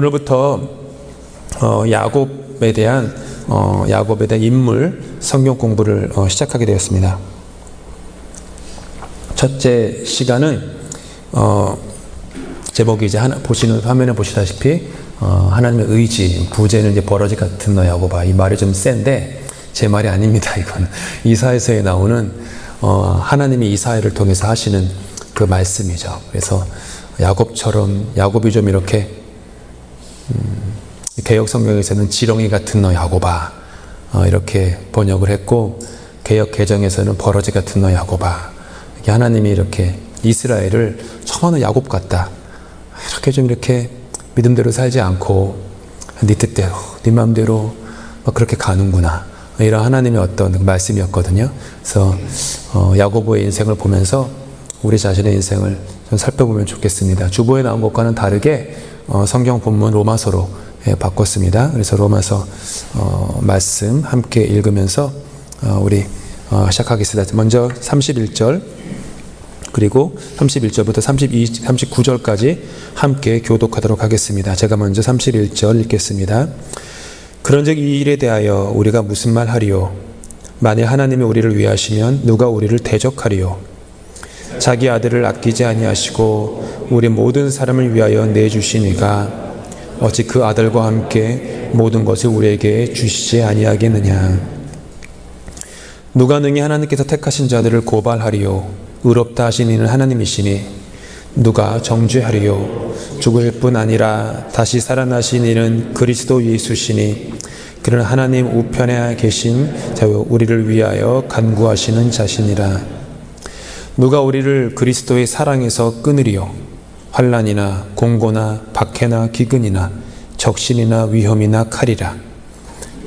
오늘부터 야곱에 대한 인물 성경 공부를 시작하게 되었습니다. 첫째 시간은 제목이 이제 보시는 화면에 보시다시피 하나님의 의지, 부재는 이제 버러지 같은 너 야곱아. 이 말이 좀 센데 제 말이 아닙니다. 이건 이사야서에 나오는 하나님이 이사야를 통해서 하시는 그 말씀이죠. 그래서 야곱이 좀 이렇게 개역 성경에서는 지렁이 같은 너 야곱아 이렇게 번역을 했고, 개역 개정에서는 버러지 같은 너 야곱아. 하나님이 이렇게 이스라엘을 정말 야곱 같다, 이렇게 좀 이렇게 믿음대로 살지 않고 네 뜻대로 네 마음대로 막 그렇게 가는구나, 이런 하나님의 어떤 말씀이었거든요. 그래서 야고보의 인생을 보면서 우리 자신의 인생을 좀 살펴보면 좋겠습니다. 주보에 나온 것과는 다르게 성경 본문 로마서로 바꿨습니다. 그래서 로마서 말씀 함께 읽으면서 우리 시작하겠습니다. 먼저 31절 그리고 31절부터 39절까지 함께 교독하도록 하겠습니다. 제가 먼저 31절 읽겠습니다. 그런즉 이 일에 대하여 우리가 무슨 말 하리요? 만일 하나님이 우리를 위하시면 누가 우리를 대적하리요? 자기 아들을 아끼지 아니하시고 우리 모든 사람을 위하여 내주시니가 어찌 그 아들과 함께 모든 것을 우리에게 주시지 아니하겠느냐? 누가 능히 하나님께서 택하신 자들을 고발하리요? 의롭다 하신 이는 하나님이시니 누가 정죄하리요? 죽을 뿐 아니라 다시 살아나신 이는 그리스도 예수시니 그는 하나님 우편에 계신 우리를 위하여 간구하시는 자시니라. 누가 우리를 그리스도의 사랑에서 끊으리요? 환난이나 공고나 박해나 기근이나 적신이나 위험이나 칼이라.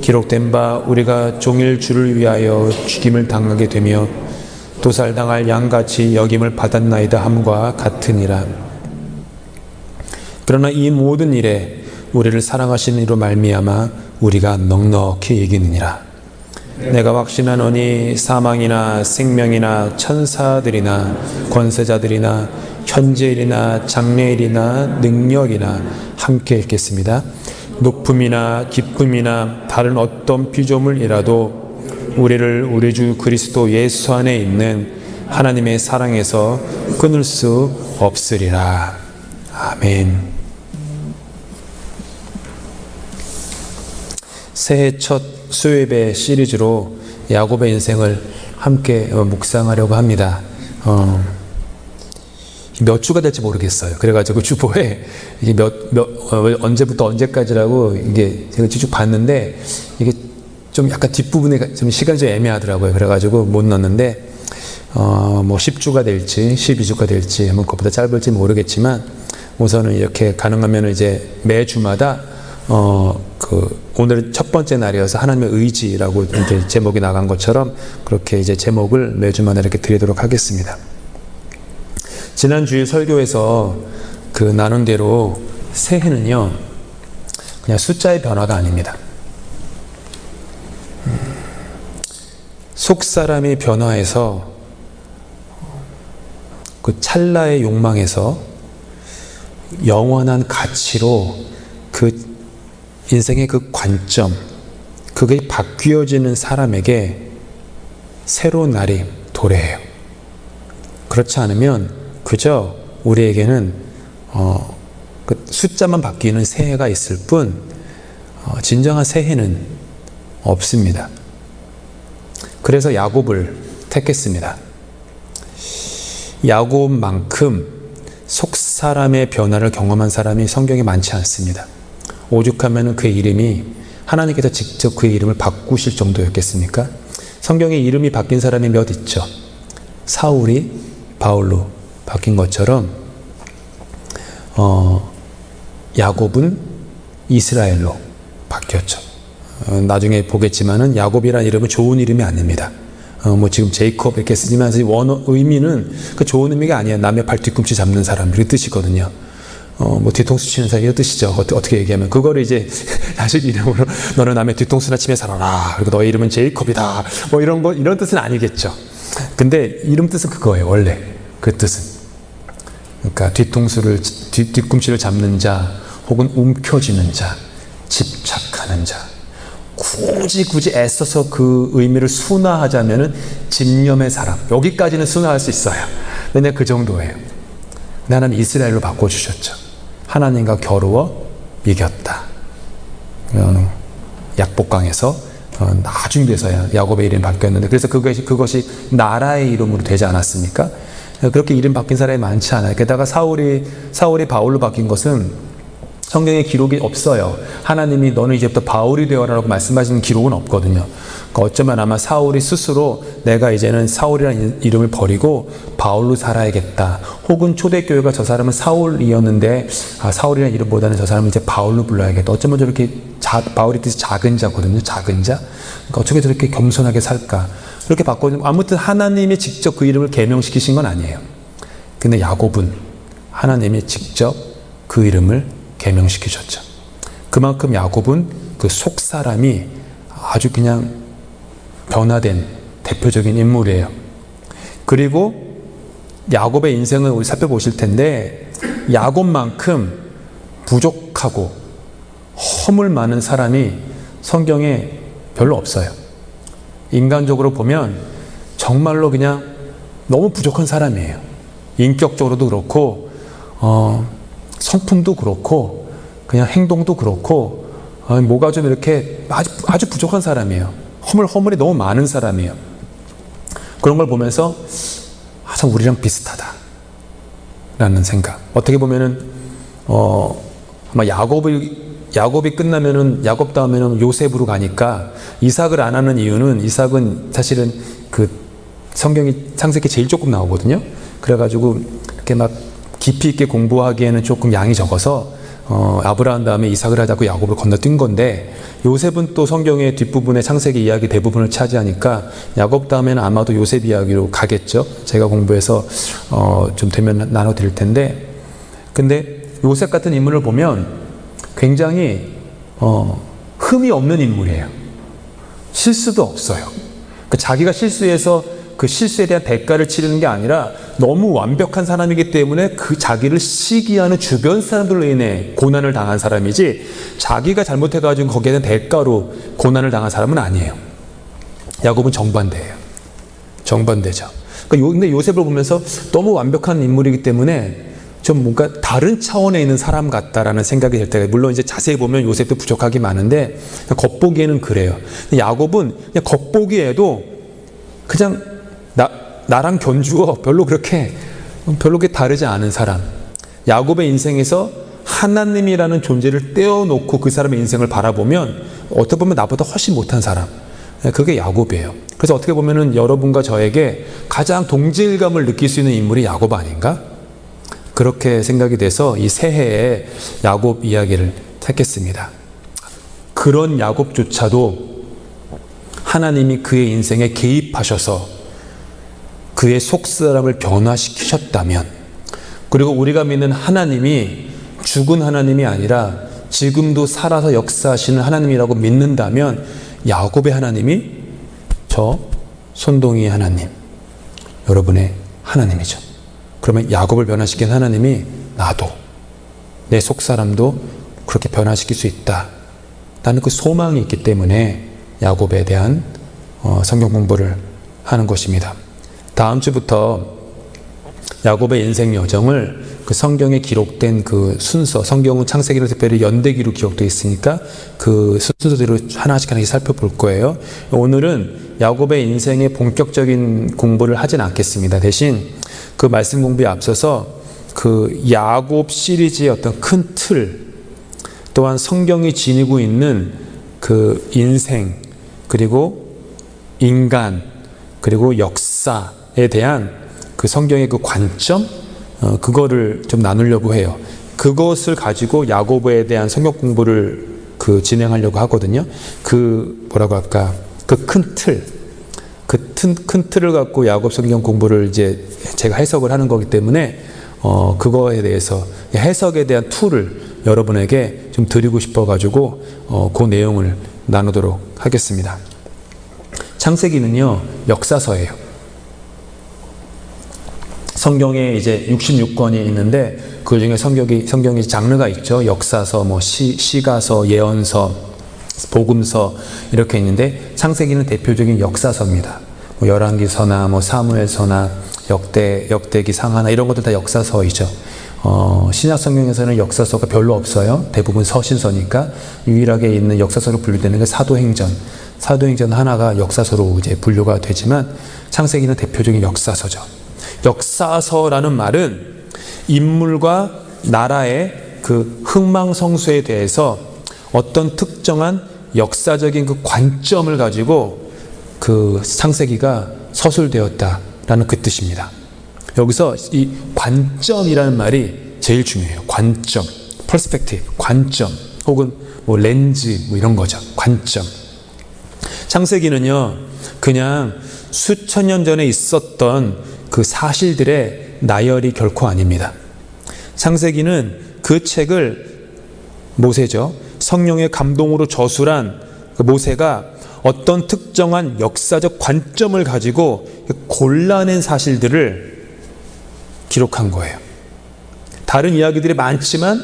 기록된 바 우리가 종일 주를 위하여 죽임을 당하게 되며 도살당할 양같이 여김을 받았나이다 함과 같으니라. 그러나 이 모든 일에 우리를 사랑하시는 이로 말미암아 우리가 넉넉히 이기느니라. 내가 확신하노니 사망이나 생명이나 천사들이나 권세자들이나 현재일이나 장래일이나 능력이나 함께 읽겠습니다. 높음이나 기쁨이나 다른 어떤 피조물이라도 우리를 우리 주 그리스도 예수 안에 있는 하나님의 사랑에서 끊을 수 없으리라. 아멘. 새해 첫 수요예배 시리즈로 야곱의 인생을 함께 묵상하려고 합니다. 몇 주가 될지 모르겠어요. 그래가지고 주보에 이게 언제부터 언제까지라고 이게 제가 쭉 봤는데 이게 좀 약간 뒷부분에 좀 시간이 좀 애매하더라고요. 그래가지고 못 넣었는데 뭐 10주가 될지 12주가 될지 뭐 그것보다 짧을지 모르겠지만 우선은 이렇게 가능하면 이제 매주마다 오늘 첫 번째 날이어서 하나님의 의지라고 이제 제목이 나간 것처럼 그렇게 이제 제목을 매주마다 이렇게 드리도록 하겠습니다. 지난 주일 설교에서 나눈 대로 새해는요 그냥 숫자의 변화가 아닙니다. 속사람이 변화해서 그 찰나의 욕망에서 영원한 가치로 그 인생의 그 관점, 그게 바뀌어지는 사람에게 새로운 날이 도래해요. 그렇지 않으면 그저 우리에게는 그 숫자만 바뀌는 새해가 있을 뿐 진정한 새해는 없습니다. 그래서 야곱을 택했습니다. 야곱만큼 속사람의 변화를 경험한 사람이 성경에 많지 않습니다. 오죽하면 그의 이름이 하나님께서 직접 그의 이름을 바꾸실 정도였겠습니까? 성경에 이름이 바뀐 사람이 몇 있죠. 사울이 바울로 바뀐 것처럼 야곱은 이스라엘로 바뀌었죠. 나중에 보겠지만은 야곱이라는 이름은 좋은 이름이 아닙니다. 뭐 지금 제이콥 이렇게 쓰지만 의미는 그 좋은 의미가 아니에요. 남의 발 뒤꿈치 잡는 사람 이런 뜻이거든요. 뭐 뒤통수 치는 사람 이런 뜻이죠. 어떻게 얘기하면 그거를 이제 자식 이름으로 너는 남의 뒤통수나 치며 살아라. 그리고 너의 이름은 제이콥이다. 뭐 이런 뜻은 아니겠죠. 근데 이름 뜻은 그거예요. 원래 그 뜻은. 그러니까 뒤꿈치를 잡는 자 혹은 움켜쥐는 자, 집착하는 자. 굳이 애써서 그 의미를 순화하자면은 집념의 사람. 여기까지는 순화할 수 있어요. 근데 그 정도예요. 하나님 이스라엘로 바꿔주셨죠. 하나님과 겨루어 이겼다. 약복강에서 나중 돼서야 야곱의 이름이 바뀌었는데, 그래서 그것이 나라의 이름으로 되지 않았습니까? 그렇게 이름 바뀐 사람이 많지 않아요. 게다가 사울이 바울로 바뀐 것은 성경에 기록이 없어요. 하나님이 너는 이제부터 바울이 되어라라고 말씀하시는 기록은 없거든요. 그러니까 어쩌면 아마 사울이 스스로 내가 이제는 사울이라는 이름을 버리고 바울로 살아야겠다. 혹은 초대교회가 저 사람은 사울이었는데 사울이라는 이름보다는 저 사람은 이제 바울로 불러야겠다. 어쩌면 저렇게 바울이 뜻이 작은 자거든요. 작은 자. 그러니까 어떻게 저렇게 겸손하게 살까. 그렇게 바꿔주면 아무튼 하나님이 직접 그 이름을 개명시키신 건 아니에요. 근데 야곱은 하나님이 직접 그 이름을 개명시키셨죠. 그만큼 야곱은 그 속 사람이 아주 그냥 변화된 대표적인 인물이에요. 그리고 야곱의 인생을 우리 살펴보실 텐데 야곱만큼 부족하고 허물 많은 사람이 성경에 별로 없어요. 인간적으로 보면 정말로 그냥 너무 부족한 사람이에요. 인격적으로도 그렇고 성품도 그렇고 그냥 행동도 그렇고 뭐가 좀 이렇게 아주 부족한 사람이에요. 허물이 너무 많은 사람이에요. 그런 걸 보면서 참 우리랑 비슷하다 라는 생각. 어떻게 보면은 아마 야곱이 끝나면은 야곱 다음에는 요셉으로 가니까 이삭을 안 하는 이유는 이삭은 사실은 그 성경이 창세기 제일 조금 나오거든요. 그래가지고 이렇게 막 깊이 있게 공부하기에는 조금 양이 적어서 아브라함 다음에 이삭을 하자고 야곱을 건너뛴 건데, 요셉은 또 성경의 뒷부분에 창세기 이야기 대부분을 차지하니까 야곱 다음에는 아마도 요셉 이야기로 가겠죠. 제가 공부해서 좀 되면 나눠드릴 텐데, 근데 요셉 같은 인물을 보면 굉장히 흠이 없는 인물이에요. 실수도 없어요. 그러니까 자기가 실수해서 그 실수에 대한 대가를 치르는 게 아니라 너무 완벽한 사람이기 때문에 그 자기를 시기하는 주변 사람들로 인해 고난을 당한 사람이지, 자기가 잘못해가지고 거기에 대한 대가로 고난을 당한 사람은 아니에요. 야곱은 정반대예요. 정반대죠. 근데 요셉을 보면서 너무 완벽한 인물이기 때문에 좀 뭔가 다른 차원에 있는 사람 같다라는 생각이 들 때가, 물론 이제 자세히 보면 요셉도 부족하기 많은데 겉보기에는 그래요. 야곱은 그냥 겉보기에도 그냥 나랑 견주어 별로 그렇게 다르지 않은 사람. 야곱의 인생에서 하나님이라는 존재를 떼어놓고 그 사람의 인생을 바라보면 어떻게 보면 나보다 훨씬 못한 사람. 그게 야곱이에요. 그래서 어떻게 보면은 여러분과 저에게 가장 동질감을 느낄 수 있는 인물이 야곱 아닌가? 그렇게 생각이 돼서 이 새해에 야곱 이야기를 택했습니다. 그런 야곱조차도 하나님이 그의 인생에 개입하셔서 그의 속사람을 변화시키셨다면, 그리고 우리가 믿는 하나님이 죽은 하나님이 아니라 지금도 살아서 역사하시는 하나님이라고 믿는다면, 야곱의 하나님이 저 손동이의 하나님, 여러분의 하나님이죠. 그러면 야곱을 변화시킨 하나님이 나도, 내 속사람도 그렇게 변화시킬 수 있다. 나는 그 소망이 있기 때문에 야곱에 대한 성경 공부를 하는 것입니다. 다음 주부터 야곱의 인생 여정을 그 성경에 기록된 그 순서, 성경은 창세기로 특별히 연대기로 기록되어 있으니까 그 순서대로 하나씩 살펴볼 거예요. 오늘은 야곱의 인생의 본격적인 공부를 하진 않겠습니다. 대신 그 말씀 공부에 앞서서 그 야곱 시리즈의 어떤 큰 틀, 또한 성경이 지니고 있는 그 인생, 그리고 인간, 그리고 역사에 대한 그 성경의 그 관점, 그거를 좀 나누려고 해요. 그것을 가지고 야곱에 대한 성경 공부를 진행하려고 하거든요. 뭐라고 할까? 그 큰 틀, 큰 틀을 갖고 야곱 성경 공부를 이제 제가 해석을 하는 거기 때문에 그거에 대해서 해석에 대한 툴을 여러분에게 좀 드리고 싶어가지고 그 내용을 나누도록 하겠습니다. 창세기는요, 역사서예요. 성경에 이제 66권이 있는데 그 중에 성경이 장르가 있죠. 역사서, 뭐 시가서, 예언서, 복음서 이렇게 있는데 창세기는 대표적인 역사서입니다. 뭐 열왕기서나 뭐 사무엘서나 역대기 상하나 이런 것도 다 역사서이죠. 신약 성경에서는 역사서가 별로 없어요. 대부분 서신서니까 유일하게 있는 역사서로 분류되는 게 사도행전. 사도행전 하나가 역사서로 이제 분류가 되지만 창세기는 대표적인 역사서죠. 역사서라는 말은 인물과 나라의 그 흥망성쇠에 대해서 어떤 특정한 역사적인 그 관점을 가지고 그 창세기가 서술되었다라는 그 뜻입니다. 여기서 이 관점이라는 말이 제일 중요해요. 관점, perspective, 관점, 혹은 뭐 렌즈 뭐 이런 거죠. 관점. 창세기는요, 그냥 수천 년 전에 있었던 그 사실들의 나열이 결코 아닙니다. 창세기는 그 책을 모세죠. 성령의 감동으로 저술한 그 모세가 어떤 특정한 역사적 관점을 가지고 골라낸 사실들을 기록한 거예요. 다른 이야기들이 많지만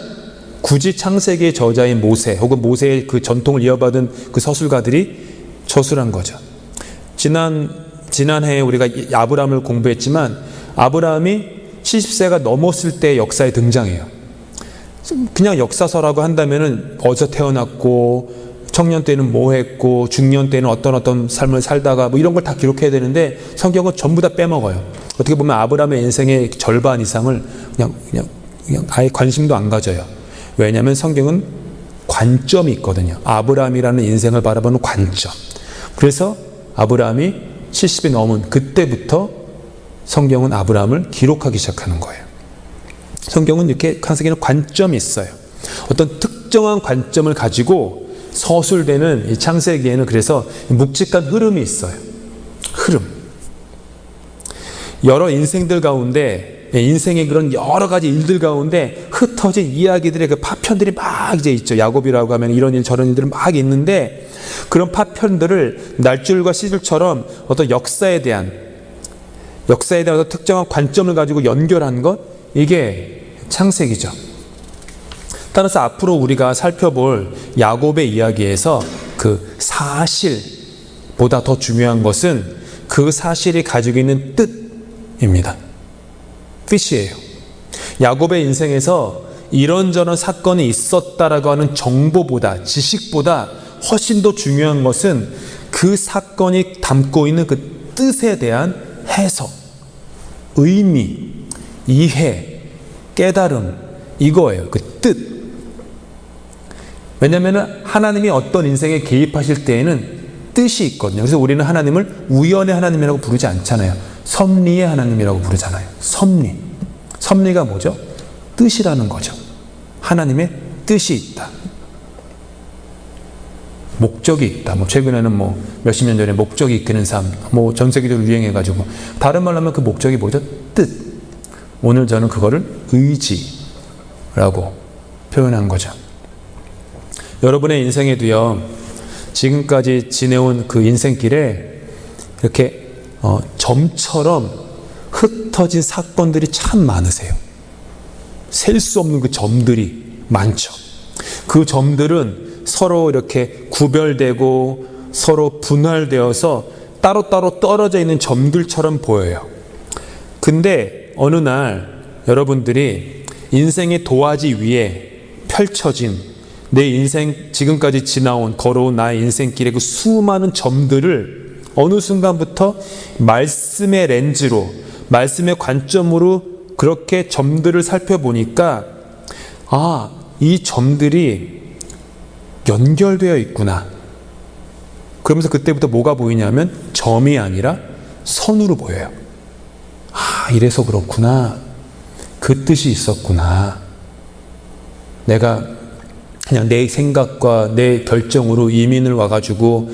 굳이 창세기의 저자인 모세 혹은 모세의 그 전통을 이어받은 그 서술가들이 저술한 거죠. 지난해에 우리가 아브라함을 공부했지만 아브라함이 70세가 넘었을 때 역사에 등장해요. 그냥 역사서라고 한다면은 어디서 태어났고 청년 때는 뭐 했고 중년 때는 어떤 삶을 살다가 뭐 이런 걸 다 기록해야 되는데 성경은 전부 다 빼먹어요. 어떻게 보면 아브라함의 인생의 절반 이상을 그냥 아예 관심도 안 가져요. 왜냐하면 성경은 관점이 있거든요. 아브라함이라는 인생을 바라보는 관점. 그래서 아브라함이 70이 넘은 그때부터 성경은 아브라함을 기록하기 시작하는 거예요. 성경은 이렇게 창세기는 관점이 있어요. 어떤 특정한 관점을 가지고 서술되는 이 창세기에는 그래서 묵직한 흐름이 있어요. 흐름. 여러 인생들 가운데, 인생의 그런 여러 가지 일들 가운데 흩어진 이야기들의 그 파편들이 막 이제 있죠. 야곱이라고 하면 이런 일 저런 일들은 막 있는데 그런 파편들을 날줄과 시줄처럼 어떤 역사에 대한 어떤 특정한 관점을 가지고 연결한 것, 이게 창세기죠. 따라서 앞으로 우리가 살펴볼 야곱의 이야기에서 그 사실보다 더 중요한 것은 그 사실이 가지고 있는 뜻입니다. 뜻이에요. 야곱의 인생에서 이런저런 사건이 있었다라고 하는 정보보다, 지식보다 훨씬 더 중요한 것은 그 사건이 담고 있는 그 뜻에 대한 해석, 의미, 이해, 깨달음, 이거예요. 그 뜻. 왜냐하면 하나님이 어떤 인생에 개입하실 때에는 뜻이 있거든요. 그래서 우리는 하나님을 우연의 하나님이라고 부르지 않잖아요. 섭리의 하나님이라고 부르잖아요. 섭리. 섭리가 뭐죠? 뜻이라는 거죠. 하나님의 뜻이 있다. 목적이 있다. 뭐 최근에는 뭐 몇십 년 전에 목적이 이끄는 삶, 뭐 전 세계적으로 유행해가지고 다른 말로 하면 그 목적이 뭐죠? 뜻. 오늘 저는 그거를 의지라고 표현한 거죠. 여러분의 인생에도요, 지금까지 지내온 그 인생길에 이렇게 점처럼 흩어진 사건들이 참 많으세요. 셀 수 없는 그 점들이 많죠. 그 점들은 서로 이렇게 구별되고 서로 분할되어서 따로따로 떨어져 있는 점들처럼 보여요. 근데 어느 날 여러분들이 인생의 도화지 위에 펼쳐진 내 인생, 지금까지 지나온 걸어온 나의 인생길의 그 수많은 점들을 어느 순간부터 말씀의 렌즈로, 말씀의 관점으로 그렇게 점들을 살펴보니까 이 점들이 연결되어 있구나. 그러면서 그때부터 뭐가 보이냐면 점이 아니라 선으로 보여요. 이래서 그렇구나. 그 뜻이 있었구나. 내가 그냥 내 생각과 내 결정으로 이민을 와가지고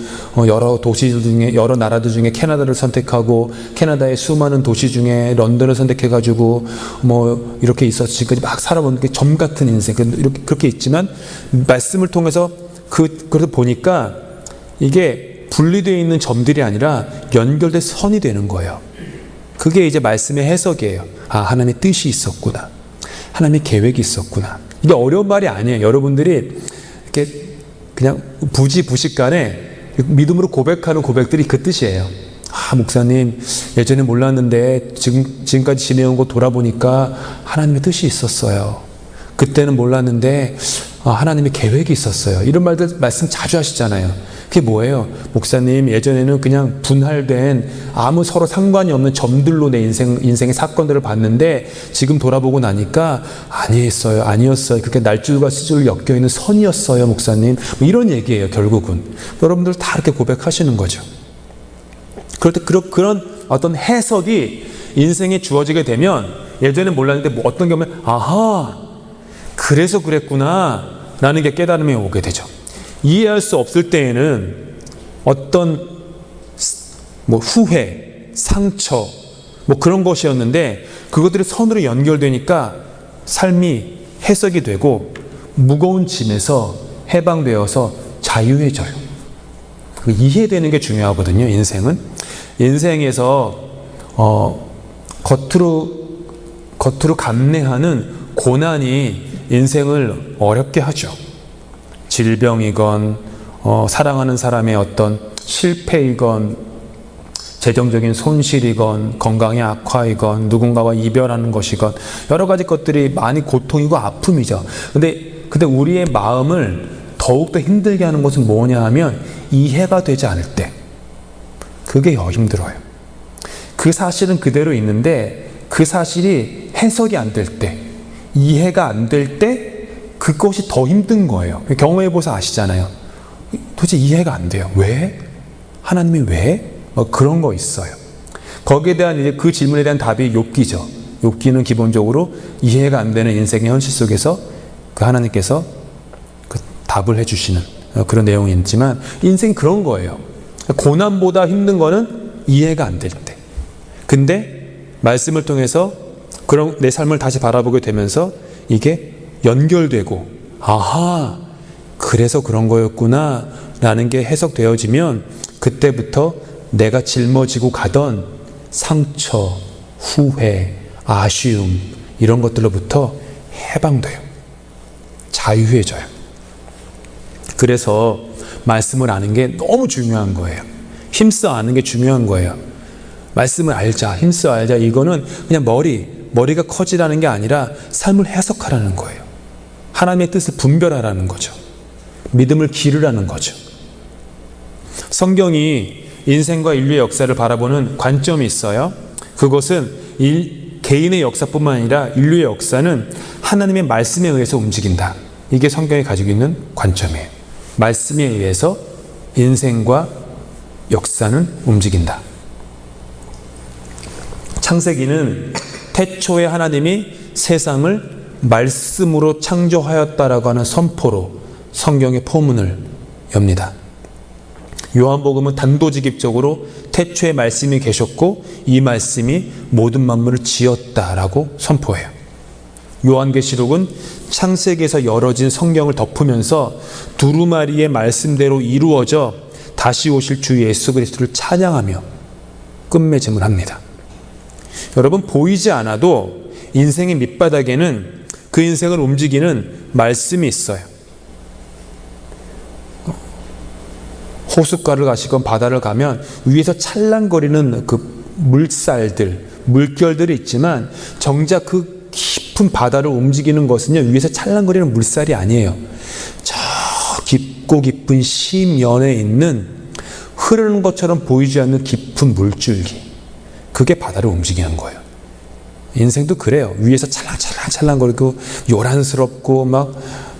여러 도시들 중에, 여러 나라들 중에 캐나다를 선택하고 캐나다의 수많은 도시 중에 런던을 선택해가지고 뭐 이렇게 있어서 지금까지 막 살아본 게 점 같은 인생, 이렇게 그렇게 있지만 말씀을 통해서 그래서 보니까 이게 분리되어 있는 점들이 아니라 연결된 선이 되는 거예요. 그게 이제 말씀의 해석이에요. 하나님의 뜻이 있었구나. 하나님의 계획이 있었구나. 이게 어려운 말이 아니에요. 여러분들이 이렇게 그냥 부지부식간에 믿음으로 고백하는 고백들이 그 뜻이에요. 목사님, 예전에 몰랐는데 지금까지 지내온 거 돌아보니까 하나님의 뜻이 있었어요. 그때는 몰랐는데 하나님의 계획이 있었어요. 이런 말들 말씀 자주 하시잖아요. 그게 뭐예요? 목사님, 예전에는 그냥 분할된 아무 서로 상관이 없는 점들로 내 인생의 사건들을 봤는데 지금 돌아보고 나니까 아니었어요. 그게 날줄과 시줄 엮여있는 선이었어요, 목사님. 뭐 이런 얘기예요, 결국은. 여러분들 다 이렇게 고백하시는 거죠. 그럴 때 그런 어떤 해석이 인생에 주어지게 되면 예전에 몰랐는데 뭐 어떤 경우에 그래서 그랬구나 라는 게 깨달음이 오게 되죠. 이해할 수 없을 때에는 어떤 후회, 상처 그런 것이었는데 그것들이 선으로 연결되니까 삶이 해석이 되고 무거운 짐에서 해방되어서 자유해져요. 이해되는 게 중요하거든요. 인생에서 겉으로 감내하는 고난이 인생을 어렵게 하죠. 질병이건 사랑하는 사람의 어떤 실패이건 재정적인 손실이건 건강의 악화이건 누군가와 이별하는 것이건 여러 가지 것들이 많이 고통이고 아픔이죠. 근데 우리의 마음을 더욱더 힘들게 하는 것은 뭐냐 하면 이해가 되지 않을 때, 그게 더 힘들어요. 그 사실은 그대로 있는데 그 사실이 해석이 안 될 때, 이해가 안 될 때 그것이 더 힘든 거예요. 경험해보서 아시잖아요. 도대체 이해가 안 돼요. 왜? 하나님이 왜? 그런 거 있어요. 거기에 대한 이제 그 질문에 대한 답이 욥기죠. 욥기는 기본적으로 이해가 안 되는 인생의 현실 속에서 그 하나님께서 그 답을 해주시는 그런 내용이 있지만 인생이 그런 거예요. 고난보다 힘든 거는 이해가 안 될 때. 근데 말씀을 통해서 그런 내 삶을 다시 바라보게 되면서 이게 연결되고 그래서 그런 거였구나 라는 게 해석되어지면 그때부터 내가 짊어지고 가던 상처, 후회, 아쉬움 이런 것들로부터 해방돼요. 자유해져요. 그래서 말씀을 아는 게 너무 중요한 거예요. 힘써 아는 게 중요한 거예요. 말씀을 알자, 힘써 알자, 이거는 그냥 머리가 커지라는 게 아니라 삶을 해석하라는 거예요. 하나님의 뜻을 분별하라는 거죠. 믿음을 기르라는 거죠. 성경이 인생과 인류의 역사를 바라보는 관점이 있어요. 그것은 개인의 역사뿐만 아니라 인류의 역사는 하나님의 말씀에 의해서 움직인다. 이게 성경이 가지고 있는 관점이에요. 말씀에 의해서 인생과 역사는 움직인다. 창세기는 태초에 하나님이 세상을 말씀으로 창조하였다라고 하는 선포로 성경의 포문을 엽니다. 요한복음은 단도직입적으로 태초에 말씀이 계셨고 이 말씀이 모든 만물을 지었다라고 선포해요. 요한계시록은 창세기에서 열어진 성경을 덮으면서 두루마리의 말씀대로 이루어져 다시 오실 주 예수 그리스도를 찬양하며 끝맺음을 합니다. 여러분, 보이지 않아도 인생의 밑바닥에는 그 인생을 움직이는 말씀이 있어요. 호숫가를 가시건 바다를 가면 위에서 찰랑거리는 그 물결들이 있지만 정작 그 깊은 바다를 움직이는 것은요, 위에서 찰랑거리는 물살이 아니에요. 저 깊고 깊은 심연에 있는 흐르는 것처럼 보이지 않는 깊은 물줄기, 그게 바다를 움직이는 거예요. 인생도 그래요. 위에서 찰랑거리고 요란스럽고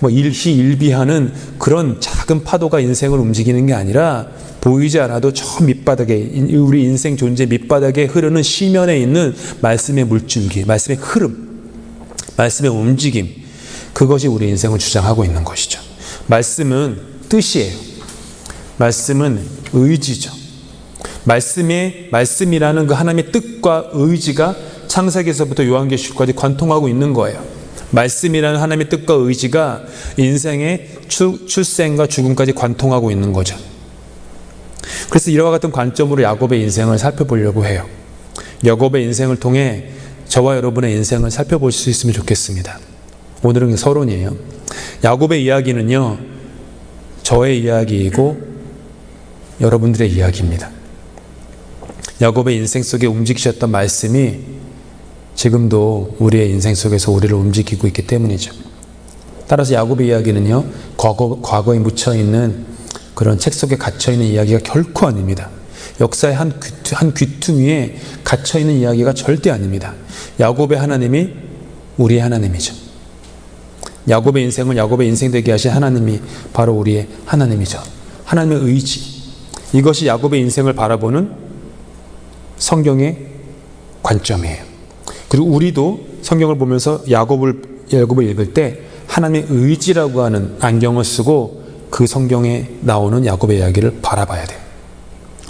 일희일비하는 그런 작은 파도가 인생을 움직이는 게 아니라 보이지 않아도 저 밑바닥에, 우리 인생 존재 밑바닥에 흐르는 심연에 있는 말씀의 물줄기, 말씀의 흐름, 말씀의 움직임, 그것이 우리 인생을 주장하고 있는 것이죠. 말씀은 뜻이에요. 말씀은 의지죠. 말씀이라는 그 하나님의 뜻과 의지가 창세기에서부터 요한계시록까지 관통하고 있는 거예요. 말씀이라는 하나님의 뜻과 의지가 인생의 출생과 죽음까지 관통하고 있는 거죠. 그래서 이와 같은 관점으로 야곱의 인생을 살펴보려고 해요. 야곱의 인생을 통해 저와 여러분의 인생을 살펴볼 수 있으면 좋겠습니다. 오늘은 서론이에요. 야곱의 이야기는요, 저의 이야기이고 여러분들의 이야기입니다. 야곱의 인생 속에 움직이셨던 말씀이 지금도 우리의 인생 속에서 우리를 움직이고 있기 때문이죠. 따라서 야곱의 이야기는요, 과거에 묻혀있는 그런 책 속에 갇혀있는 이야기가 결코 아닙니다. 역사의 한 귀퉁이에 갇혀있는 이야기가 절대 아닙니다. 야곱의 하나님이 우리의 하나님이죠. 야곱의 인생을 야곱의 인생 되게 하신 하나님이 바로 우리의 하나님이죠. 하나님의 의지, 이것이 야곱의 인생을 바라보는 성경의 관점이에요. 그리고 우리도 성경을 보면서 야곱을 읽을 때 하나님의 의지라고 하는 안경을 쓰고 그 성경에 나오는 야곱의 이야기를 바라봐야 돼요.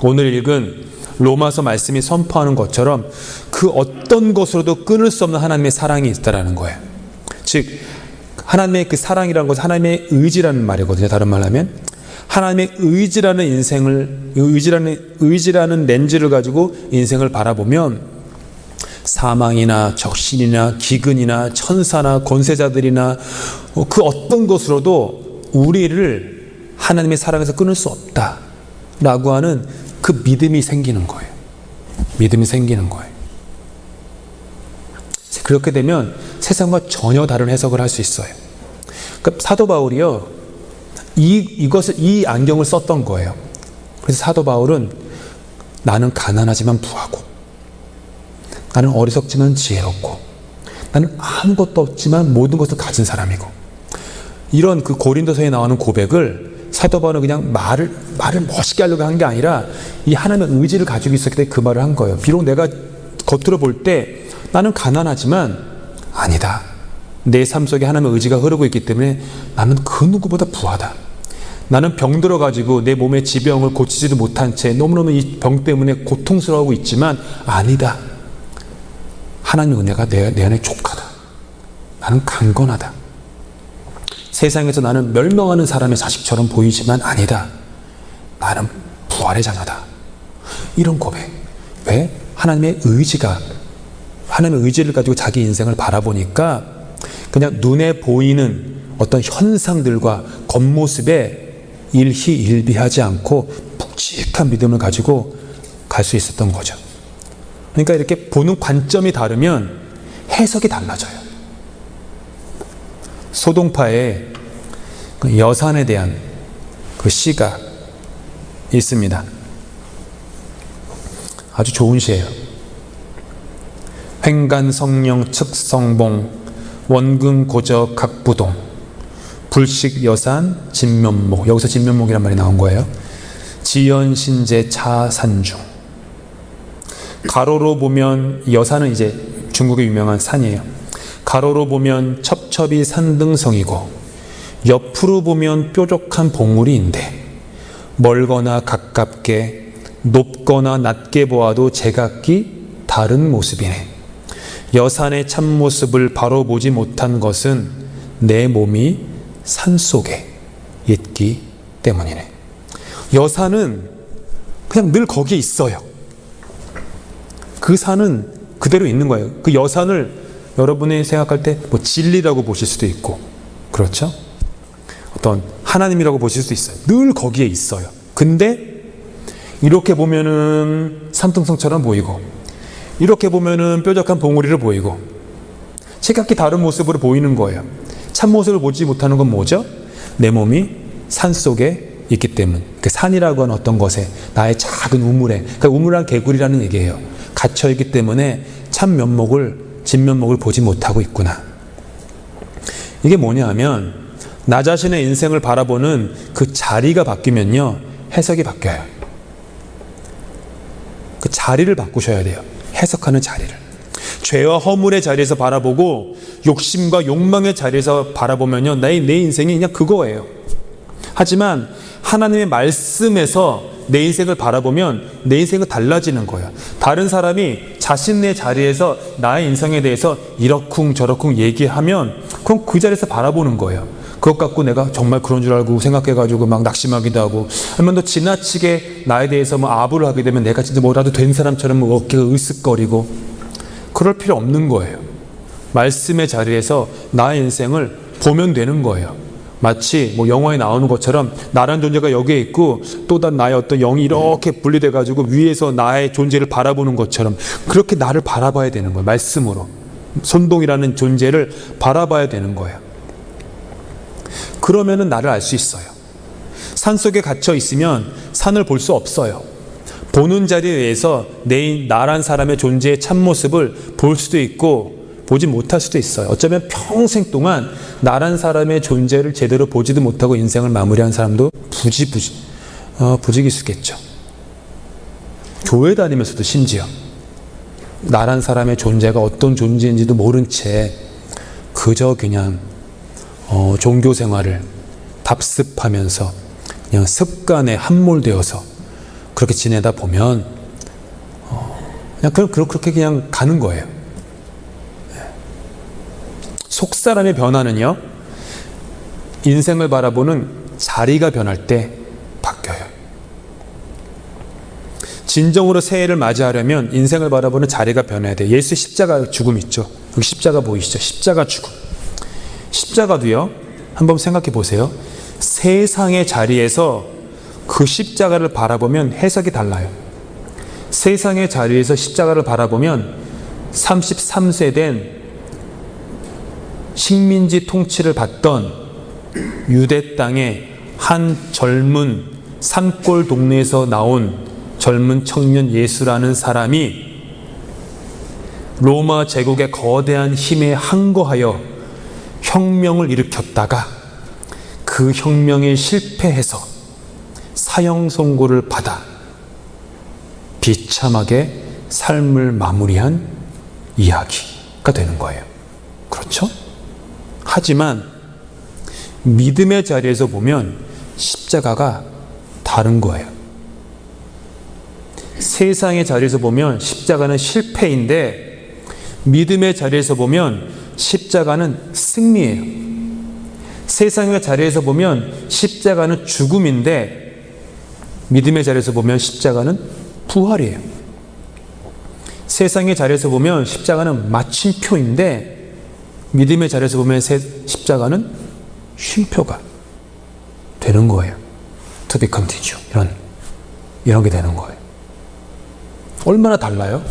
오늘 읽은 로마서 말씀이 선포하는 것처럼 그 어떤 것으로도 끊을 수 없는 하나님의 사랑이 있다라는 거예요. 즉 하나님의 그 사랑이라는 것은 하나님의 의지라는 말이거든요. 다른 말로 하면 하나님의 의지라는 인생을 의지라는 렌즈를 가지고 인생을 바라보면 사망이나 적신이나 기근이나 천사나 권세자들이나 그 어떤 것으로도 우리를 하나님의 사랑에서 끊을 수 없다라고 하는 그 믿음이 생기는 거예요. 믿음이 생기는 거예요. 그렇게 되면 세상과 전혀 다른 해석을 할 수 있어요. 그러니까 사도 바울이요, 이 안경을 썼던 거예요. 그래서 사도 바울은 나는 가난하지만 부하고, 나는 어리석지만 지혜롭고, 나는 아무것도 없지만 모든 것을 가진 사람이고, 이런 그 고린도서에 나오는 고백을 사도 바울은 그냥 말을 멋있게 하려고 한 게 아니라 이 하나님의 의지를 가지고 있었기 때문에 그 말을 한 거예요. 비록 내가 겉으로 볼 때 나는 가난하지만 아니다. 내 삶 속에 하나님의 의지가 흐르고 있기 때문에 나는 그 누구보다 부하다. 나는 병들어 가지고 내 몸의 지병을 고치지도 못한 채 너무너무 이 병 때문에 고통스러워하고 있지만 아니다. 하나님의 은혜가 내 안에 족하다. 나는 강건하다. 세상에서 나는 멸망하는 사람의 자식처럼 보이지만 아니다. 나는 부활의 자녀다. 이런 고백. 왜? 하나님의 의지를 가지고 자기 인생을 바라보니까 그냥 눈에 보이는 어떤 현상들과 겉모습에 일희일비하지 않고 묵직한 믿음을 가지고 갈 수 있었던 거죠. 그러니까 이렇게 보는 관점이 다르면 해석이 달라져요. 소동파의 그 여산에 대한 그 시가 있습니다. 아주 좋은 시예요. 횡간성령 측성봉 원근고저 각부동 불식여산 진면목. 여기서 진면목이란 말이 나온 거예요. 지연신제 차산중. 가로로 보면 여산은 이제 중국의 유명한 산이에요. 가로로 보면 첩첩이 산등성이고 옆으로 보면 뾰족한 봉우리인데 멀거나 가깝게 높거나 낮게 보아도 제각기 다른 모습이네. 여산의 참모습을 바로 보지 못한 것은 내 몸이 산속에 있기 때문이네. 여산은 그냥 늘 거기에 있어요. 그 산은 그대로 있는 거예요. 그 여산을 여러분이 생각할 때 뭐 진리라고 보실 수도 있고, 그렇죠? 어떤 하나님이라고 보실 수도 있어요. 늘 거기에 있어요. 근데 이렇게 보면은 산등성처럼 보이고, 이렇게 보면은 뾰족한 봉우리를 보이고, 제각기 다른 모습으로 보이는 거예요. 참모습을 보지 못하는 건 뭐죠? 내 몸이 산속에 있기 때문. 그 산이라고 하는 어떤 것에, 나의 작은 우물에, 그러니까 우물한 개구리라는 얘기예요. 갇혀있기 때문에 참 면목을, 진면목을 보지 못하고 있구나. 이게 뭐냐 하면 나 자신의 인생을 바라보는 그 자리가 바뀌면요, 해석이 바뀌어요. 그 자리를 바꾸셔야 돼요. 해석하는 자리를. 죄와 허물의 자리에서 바라보고 욕심과 욕망의 자리에서 바라보면요, 내 인생이 그냥 그거예요. 하지만 하나님의 말씀에서 내 인생을 바라보면 내 인생은 달라지는 거예요. 다른 사람이 자신의 자리에서 나의 인생에 대해서 이러쿵 저러쿵 얘기하면 그럼 그 자리에서 바라보는 거예요. 그것 갖고 내가 정말 그런 줄 알고 생각해가지고 막 낙심하기도 하고, 아니면 또 지나치게 나에 대해서 뭐 아부를 하게 되면 내가 진짜 뭐라도 된 사람처럼 어깨가 으쓱거리고, 그럴 필요 없는 거예요. 말씀의 자리에서 나의 인생을 보면 되는 거예요. 마치 뭐 영화에 나오는 것처럼 나란 존재가 여기에 있고 또 다른 나의 어떤 영이 이렇게 분리돼 가지고 위에서 나의 존재를 바라보는 것처럼 그렇게 나를 바라봐야 되는 거예요. 말씀으로 손동이라는 존재를 바라봐야 되는 거예요. 그러면은 나를 알 수 있어요. 산속에 갇혀 있으면 산을 볼 수 없어요. 보는 자리에 의해서 나란 사람의 존재의 참모습을 볼 수도 있고 보지 못할 수도 있어요. 어쩌면 평생 동안 나란 사람의 존재를 제대로 보지도 못하고 인생을 마무리한 사람도 부지기수겠죠. 교회 다니면서도 심지어 나란 사람의 존재가 어떤 존재인지도 모른 채 그저 그냥 종교 생활을 답습하면서 그냥 습관에 함몰되어서 그렇게 지내다 보면 그렇게 그냥 가는 거예요. 속사람의 변화는요, 인생을 바라보는 자리가 변할 때 바뀌어요. 진정으로 새해를 맞이하려면 인생을 바라보는 자리가 변해야 돼요. 예수 십자가 죽음 있죠. 여기 십자가 보이시죠? 십자가 죽음. 십자가도요, 한번 생각해 보세요. 세상의 자리에서 그 십자가를 바라보면 해석이 달라요. 세상의 자리에서 십자가를 바라보면 33세 된 식민지 통치를 받던 유대 땅의 한 젊은 산골 동네에서 나온 젊은 청년 예수라는 사람이 로마 제국의 거대한 힘에 항거하여 혁명을 일으켰다가 그 혁명에 실패해서 사형 선고를 받아 비참하게 삶을 마무리한 이야기가 되는 거예요. 그렇죠? 하지만 믿음의 자리에서 보면 십자가가 다른 거예요. 세상의 자리에서 보면 십자가는 실패인데 믿음의 자리에서 보면 십자가는 승리예요. 세상의 자리에서 보면 십자가는 죽음인데 믿음의 자리에서 보면 십자가는 부활이에요. 세상의 자리에서 보면 십자가는 마침표인데 믿음의 자리에서 보면 십자가는 쉼표가 되는 거예요. To be continued. 이런 게 되는 거예요. 얼마나 달라요?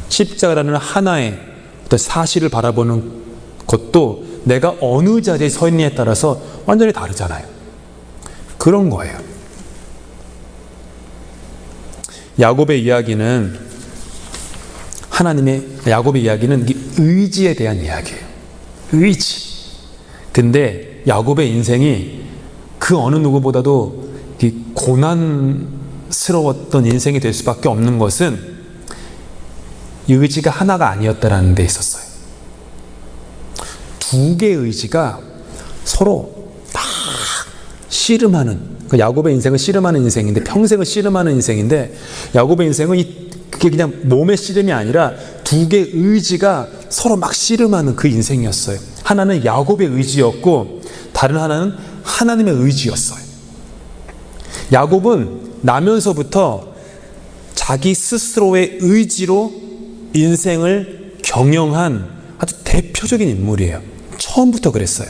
십자가라는 하나의 어떤 사실을 바라보는 것도 내가 어느 자리에 서 있느냐에 따라서 완전히 다르잖아요. 그런 거예요. 야곱의 이야기는 야곱의 이야기는 의지에 대한 이야기예요. 의지. 근데 야곱의 인생이 그 어느 누구보다도 고난스러웠던 인생이 될 수밖에 없는 것은 의지가 하나가 아니었다라는 데 있었어요. 두 개의 의지가 서로 딱 씨름하는, 야곱의 인생은 씨름하는 인생인데, 평생을 씨름하는 인생인데, 야곱의 인생은 그게 그냥 몸의 씨름이 아니라 두 개의 의지가 서로 막 씨름하는 그 인생이었어요. 하나는 야곱의 의지였고 다른 하나는 하나님의 의지였어요. 야곱은 나면서부터 자기 스스로의 의지로 인생을 경영한 아주 대표적인 인물이에요. 처음부터 그랬어요.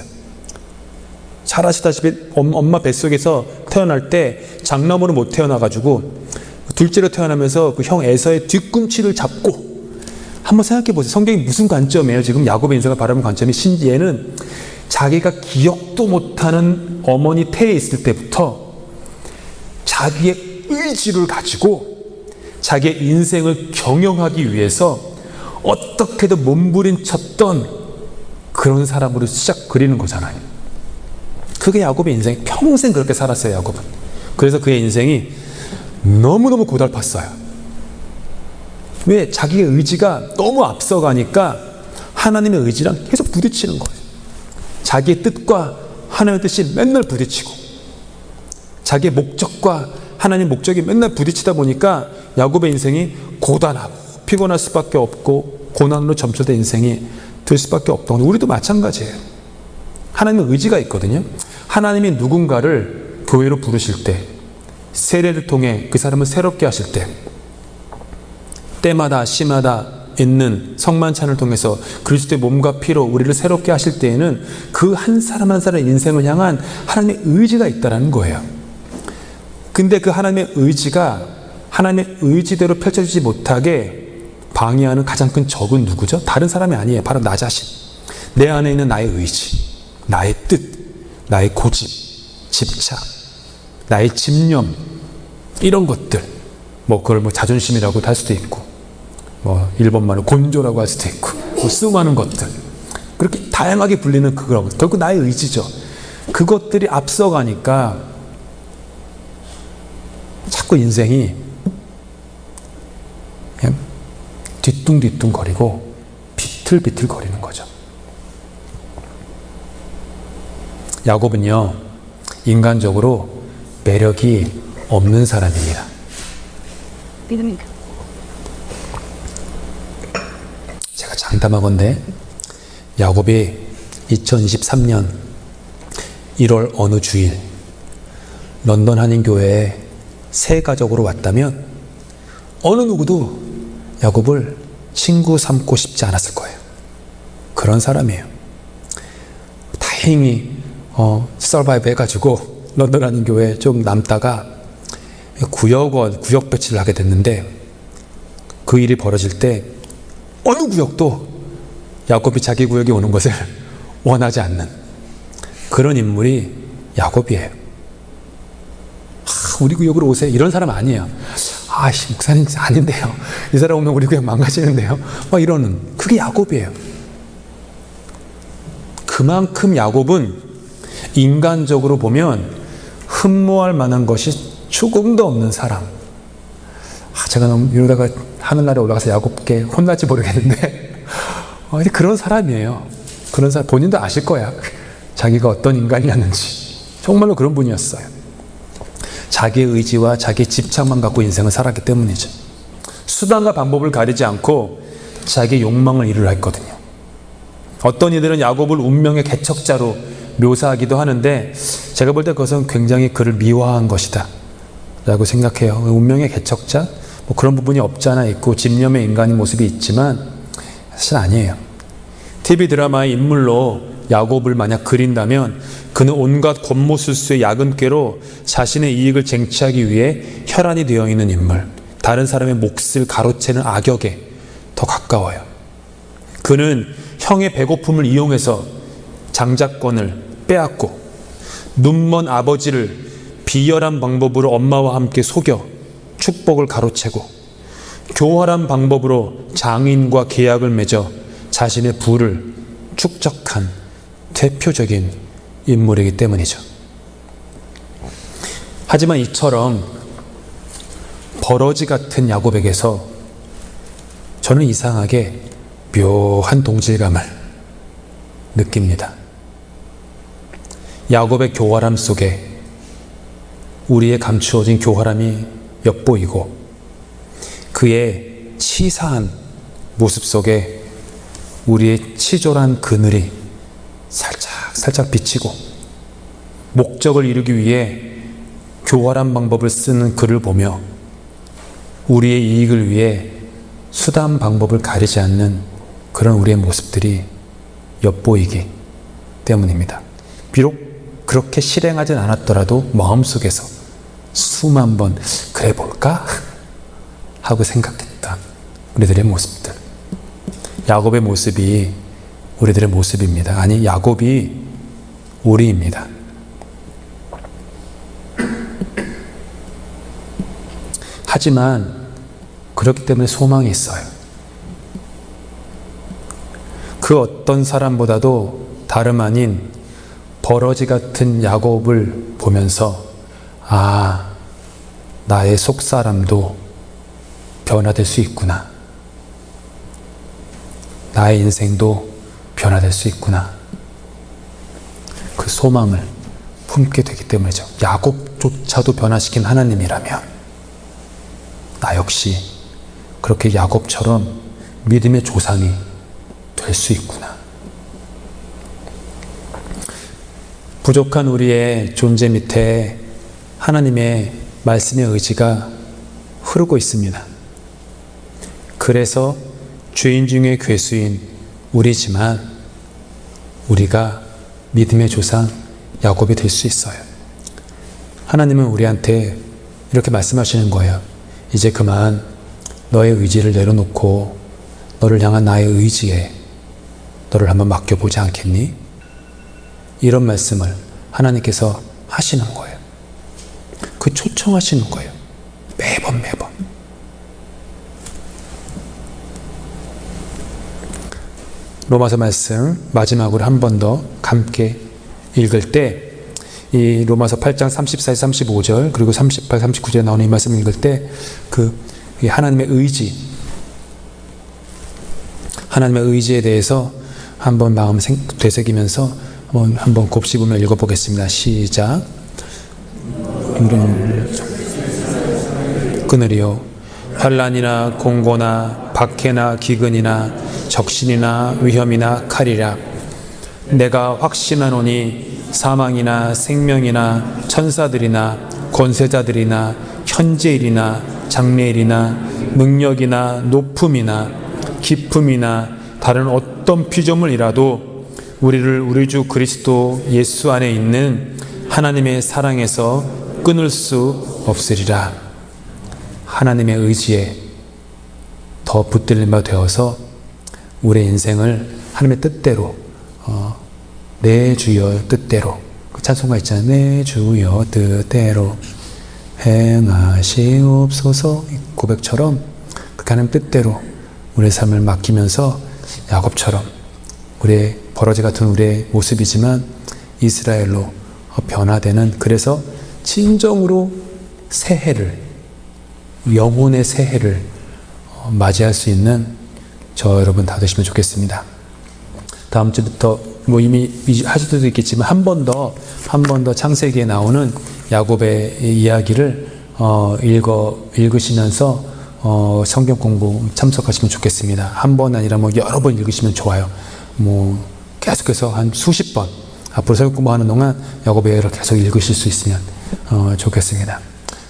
잘 아시다시피 엄마 뱃속에서 태어날 때 장남으로 못 태어나가지고 둘째로 태어나면서 그 형 에서의 뒤꿈치를 잡고, 한번 생각해 보세요. 성경이 무슨 관점이에요? 지금 야곱의 인생을 바라보는 관점이, 얘는 자기가 기억도 못하는 어머니 태에 있을 때부터 자기의 의지를 가지고 자기의 인생을 경영하기 위해서 어떻게든 몸부림쳤던 그런 사람으로 시작 그리는 거잖아요. 그게 야곱의 인생. 평생 그렇게 살았어요, 야곱은. 그래서 그의 인생이 너무너무 고달팠어요. 왜? 자기의 의지가 너무 앞서가니까 하나님의 의지랑 계속 부딪히는 거예요. 자기의 뜻과 하나님의 뜻이 맨날 부딪히고, 자기의 목적과 하나님의 목적이 맨날 부딪히다 보니까 야곱의 인생이 고단하고 피곤할 수밖에 없고 고난으로 점철된 인생이 될 수밖에 없던, 우리도 마찬가지예요. 하나님의 의지가 있거든요. 하나님이 누군가를 교회로 부르실 때, 세례를 통해 그 사람을 새롭게 하실 때, 때마다 시마다 있는 성만찬을 통해서 그리스도의 몸과 피로 우리를 새롭게 하실 때에는 그 한 사람 한 사람의 인생을 향한 하나님의 의지가 있다는 거예요. 근데 그 하나님의 의지가 하나님의 의지대로 펼쳐지지 못하게 방해하는 가장 큰 적은 누구죠? 다른 사람이 아니에요. 바로 나 자신. 내 안에 있는 나의 의지, 나의 뜻, 나의 고집, 집착, 나의 집념, 이런 것들. 그걸 자존심이라고도 할 수도 있고, 일본말로 곤조라고 할 수도 있고, 수많은 것들. 그렇게 다양하게 불리는 그런 것. 결국 나의 의지죠. 그것들이 앞서가니까 자꾸 인생이 그냥 뒤뚱뒤뚱 거리고 비틀비틀 거리는 거죠. 야곱은요, 인간적으로 매력이 없는 사람입니다. 제가 장담하건대 야곱이 2023년 1월 어느 주일 런던 한인교회에 새 가족으로 왔다면 어느 누구도 야곱을 친구 삼고 싶지 않았을 거예요. 그런 사람이에요. 다행히 서바이브 해가지고 런던 한인교회에 좀 남다가 구역 배치를 하게 됐는데, 그 일이 벌어질 때 어느 구역도 야곱이 자기 구역에 오는 것을 원하지 않는 그런 인물이 야곱이에요. 우리 구역으로 오세요. 이런 사람 아니에요. 목사님 아닌데요. 이 사람 오면 우리 구역 망가지는데요. 이러는, 그게 야곱이에요. 그만큼 야곱은 인간적으로 보면 흠모할 만한 것이 조금도 없는 사람. 제가 너무 이러다가 하늘나라에 올라가서 야곱께 혼날지 모르겠는데 그런 사람이에요. 그런 사람, 본인도 아실 거야. 자기가 어떤 인간이었는지. 정말로 그런 분이었어요. 자기의 의지와 자기의 집착만 갖고 인생을 살았기 때문이죠. 수단과 방법을 가리지 않고 자기의 욕망을 이루려 했거든요. 어떤 이들은 야곱을 운명의 개척자로 묘사하기도 하는데, 제가 볼 때 그것은 굉장히 그를 미화한 것이다 라고 생각해요. 운명의 개척자? 그런 부분이 없지 않아 있고 집념의 인간의 모습이 있지만 사실 아니에요. TV 드라마의 인물로 야곱을 만약 그린다면 그는 온갖 권모술수의 야근꾀로 자신의 이익을 쟁취하기 위해 혈안이 되어 있는 인물, 다른 사람의 몫을 가로채는 악역에 더 가까워요. 그는 형의 배고픔을 이용해서 장자권을 빼앗고, 눈먼 아버지를 비열한 방법으로 엄마와 함께 속여 축복을 가로채고, 교활한 방법으로 장인과 계약을 맺어 자신의 부를 축적한 대표적인 인물이기 때문이죠. 하지만 이처럼 버러지 같은 야곱에게서 저는 이상하게 묘한 동질감을 느낍니다. 야곱의 교활함 속에 우리의 감추어진 교활함이 엿보이고, 그의 치사한 모습 속에 우리의 치졸한 그늘이 살짝 비치고, 목적을 이루기 위해 교활한 방법을 쓰는 그를 보며 우리의 이익을 위해 수단 방법을 가리지 않는 그런 우리의 모습들이 엿보이기 때문입니다. 비록 그렇게 실행하진 않았더라도 마음속에서 수만 번 그래 볼까? 하고 생각했던 우리들의 모습들. 야곱의 모습이 우리들의 모습입니다. 아니, 야곱이 우리입니다. 하지만 그렇기 때문에 소망이 있어요. 그 어떤 사람보다도 다름 아닌 버러지 같은 야곱을 보면서, 나의 속사람도 변화될 수 있구나. 나의 인생도 변화될 수 있구나. 그 소망을 품게 되기 때문이죠. 야곱조차도 변화시킨 하나님이라면 나 역시 그렇게 야곱처럼 믿음의 조상이 될 수 있구나. 부족한 우리의 존재 밑에 하나님의 말씀의 의지가 흐르고 있습니다. 그래서 죄인 중에 괴수인 우리지만 우리가 믿음의 조상 야곱이 될 수 있어요. 하나님은 우리한테 이렇게 말씀하시는 거예요. 이제 그만 너의 의지를 내려놓고 너를 향한 나의 의지에 너를 한번 맡겨보지 않겠니? 이런 말씀을 하나님께서 하시는 거예요. 그 초청하시는 거예요. 매번. 로마서 말씀 마지막으로 한 번 더 함께 읽을 때 이 로마서 8장 34, 35절 그리고 38, 39절에 나오는 이 말씀을 읽을 때 그 하나님의 의지, 하나님의 의지에 대해서 한번 마음 되새기면서 한번 곱씹으며 읽어보겠습니다. 시작. 그늘이요 환난이나 공고나 박해나 기근이나 적신이나 위험이나 칼이라 내가 확신하노니 사망이나 생명이나 천사들이나 권세자들이나 현재일이나 장래일이나 능력이나 높음이나 깊음이나 다른 어떤 피조물이라도 우리를 우리 주 그리스도 예수 안에 있는 하나님의 사랑에서 끊을 수 없으리라. 하나님의 의지에 더 붙들린 바 되어서 우리의 인생을 하나님의 뜻대로 내 주여 뜻대로, 그 찬송가 있잖아요. 내 주여 뜻대로 행하시옵소서, 고백처럼 그 하나님 뜻대로 우리의 삶을 맡기면서 야곱처럼 우리의 버러지 같은 우리의 모습이지만 이스라엘로 변화되는, 그래서 진정으로 새해를, 영혼의 새해를 맞이할 수 있는 저 여러분 다 되시면 좋겠습니다. 다음 주부터 이미 하실 수도 있겠지만 한 번 더 창세기에 나오는 야곱의 이야기를 읽으시면서 성경 공부 참석하시면 좋겠습니다. 한 번 아니라 여러 번 읽으시면 좋아요. 계속해서 한 수십 번 앞으로 성경 공부하는 동안 야곱의 이야기를 계속 읽으실 수 있으면 좋겠습니다.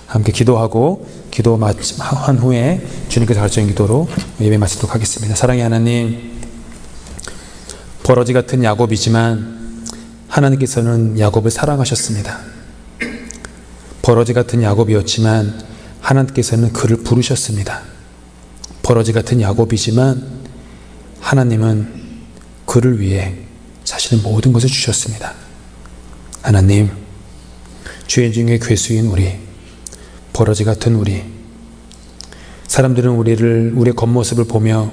함께 기도하고 기도 한 후에 주님께서 가르쳐준 기도로 예배 마치도록 하겠습니다. 사랑의 하나님, 버러지 같은 야곱이지만 하나님께서는 야곱을 사랑하셨습니다. 버러지 같은 야곱이었지만 하나님께서는 그를 부르셨습니다. 버러지 같은 야곱이지만 하나님은 그를 위해 자신의 모든 것을 주셨습니다. 하나님, 죄인 중에 괴수인 우리, 버러지 같은 우리, 사람들은 우리의 겉모습을 보며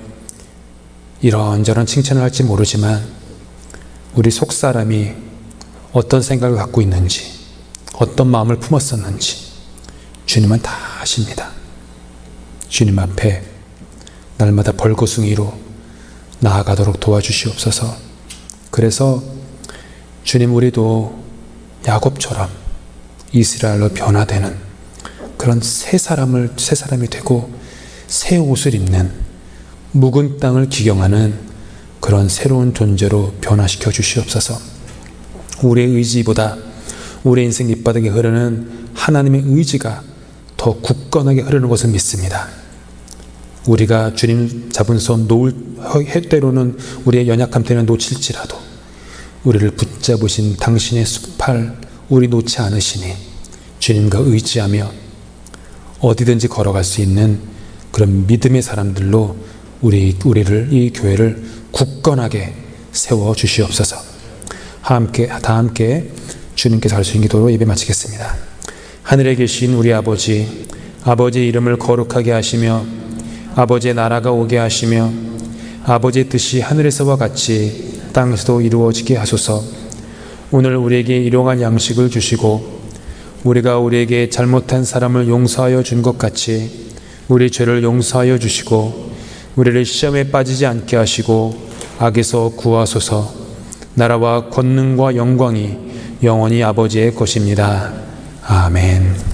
이런저런 칭찬을 할지 모르지만 우리 속사람이 어떤 생각을 갖고 있는지, 어떤 마음을 품었었는지 주님은 다 아십니다. 주님 앞에 날마다 벌거숭이로 나아가도록 도와주시옵소서. 그래서 주님, 우리도 야곱처럼 이스라엘로 변화되는 그런 새 사람이 되고 새 옷을 입는, 묵은 땅을 기경하는 그런 새로운 존재로 변화시켜 주시옵소서. 우리의 의지보다 우리의 인생 밑바닥에 흐르는 하나님의 의지가 더 굳건하게 흐르는 것을 믿습니다. 우리가 주님 잡은 손 때로는 우리의 연약함 때문에 놓칠지라도 우리를 붙잡으신 당신의 수팔 우리 놓지 않으시니 주님과 의지하며 어디든지 걸어갈 수 있는 그런 믿음의 사람들로 우리를, 이 교회를 굳건하게 세워 주시옵소서. 다 함께 주님께서 가르치신 기도로 예배 마치겠습니다. 하늘에 계신 우리 아버지, 아버지의 이름을 거룩하게 하시며 아버지의 나라가 오게 하시며 아버지의 뜻이 하늘에서와 같이 땅에서도 이루어지게 하소서. 오늘 우리에게 일용할 양식을 주시고 우리가 우리에게 잘못한 사람을 용서하여 준 것 같이 우리 죄를 용서하여 주시고 우리를 시험에 빠지지 않게 하시고 악에서 구하소서. 나라와 권능과 영광이 영원히 아버지의 것입니다. 아멘.